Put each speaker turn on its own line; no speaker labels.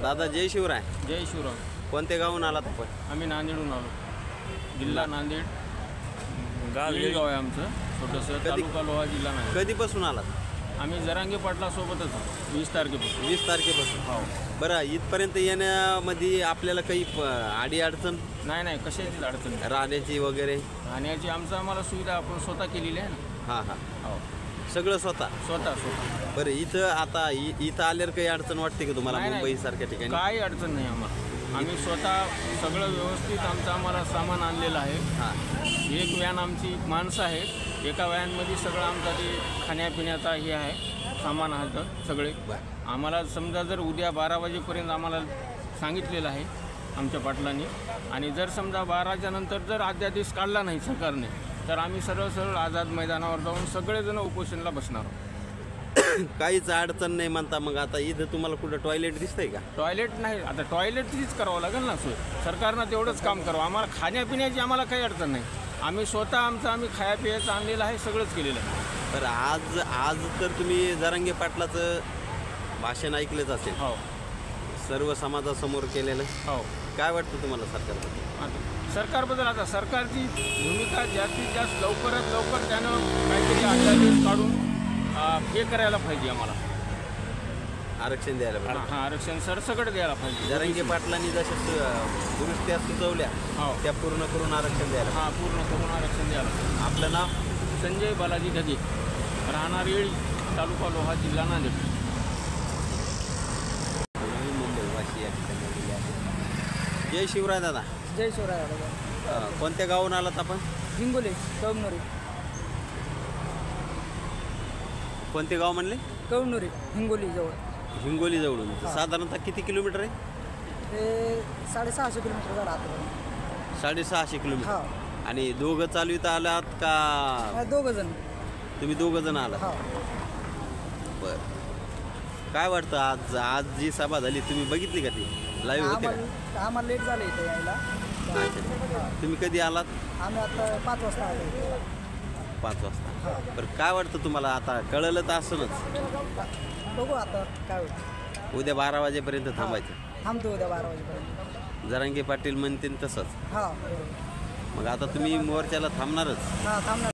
दादा जय शिवराय.
जय शिवराय.
कोणत्या गावून आलात आपण?
आम्ही नांदेडहून आलो. जिल्हा नांदेड, गाव आहे आमचं छोटंसं, तालुका लोहा, जिल्हा नांदेड.
कधीपासून आलात?
आम्ही जरांगे पाटला सोबतच 20 तारखेपासून.
20 तारखेपासून.
हो.
बरं, इथपर्यंत येण्यामध्ये आपल्याला काही आडी अडचण?
नाही, कशाचीच अडचण नाही.
राहण्याची वगैरे?
राहण्याची आम्हाला सुविधा आपण स्वतः केलेली आहे ना.
हां.
हो,
सगळं स्वतः. बरं, इथं आता इथं आल्यावर काही अडचण वाटते का तुम्हाला? मुंबई सारख्या ठिकाणी
काही अडचण नाही आम्हाला. आम्ही स्वतः सगळं व्यवस्थित आम्हाला सामान आणलेलं आहे.
हां.
एक व्हॅन आमची माणसं आहेत. एका व्हॅनमध्ये सगळं आमचा ते खाण्यापिण्याचा हे आहे, सामान आहे सगळे. आम्हाला समजा जर उद्या 12 वाजेपर्यंत आम्हाला सांगितलेलं आहे आमच्या पाटलांनी, आणि जर समजा 12च्या नंतर जर अध्यादेश काढला नाही सरकारने, तर आम्ही सरळ आझाद मैदानावर जाऊन सगळेजण उपोषणाला बसणार आहोत.
काहीच अडचण नाही म्हणता. मग आता इथं तुम्हाला कुठं टॉयलेट दिसतंय का?
टॉयलेट नाही, आता टॉयलेटचीच करावं लागेल ना सोय. सरकारनं तेवढंच काम करावं. आम्हाला खाण्यापिण्याची आम्हाला काही अडचण नाही. आम्ही स्वतः आम्ही खायापियाचं आणलेलं आहे, सगळंच केलेलं आहे.
बरं, आज तर तुम्ही जरांगे पाटलाचं भाषण ऐकलंच असेल.
हो.
सर्व समाजासमोर केलेलं.
हो.
काय वाटतं तुम्हाला सरकारबद्दल?
सरकारबद्दल आता सरकारची भूमिका जास्तीत जास्त लवकरात लवकर त्यानं काहीतरी अध्यादेश काढून हे करायला पाहिजे. आम्हाला
आरक्षण द्यायला पाहिजे.
हां, आरक्षण सरसकट द्यायला पाहिजे.
जरांगे पाटलांनी जशा दुरुस्त्या सुचवल्या,
हो,
त्या पूर्ण करून आरक्षण द्यायला.
हां, पूर्ण करून आरक्षण द्यायला पाहिजे.
आपलं नाव?
संजय बालाजी ढगे, राहणार येळी, तालुका लोहा, जिल्हा नांदेड.
मुंबईवासी या ठिकाणी आहे. जय शिवराय दादा.
जय शिवराय दादा.
कोणत्या गावून आलात आपण?
हिंगोली, कवनोरी.
कोणते गाव म्हणले?
कवनोरी, हिंगोली जवळ.
हिंगोली जवळून. साधारणतः किती किलोमीटर आहे?
हे 650 किलोमीटर झालं आता.
650 किलोमीटर.
हा.
आणि दोघं चालवित आलात का?
दोघं जण.
तुम्ही दोघं जण आलात?
हा.
बरं, काय वाटतं आज जी सभा झाली तुम्ही बघितली का? ती लाईव्ह होते का?
आम्हाला लेट झालं इथं यायला.
अच्छा. तुम्ही कधी आलात?
आम्ही आता 5 वाजता आलो.
5 वाजता. बरं, काय वाटतं तुम्हाला? आता कळलं तर असूनच.
बघू आता काय होतं.
उद्या 12 वाजेपर्यंत थांबायचं.
थांबतो उद्या 12 वाजेपर्यंत.
जरांगे पाटील म्हणतील तसंच.
हां.
मग आता तुम्ही मोर्चाला थांबणारच?
हां, थांबणार.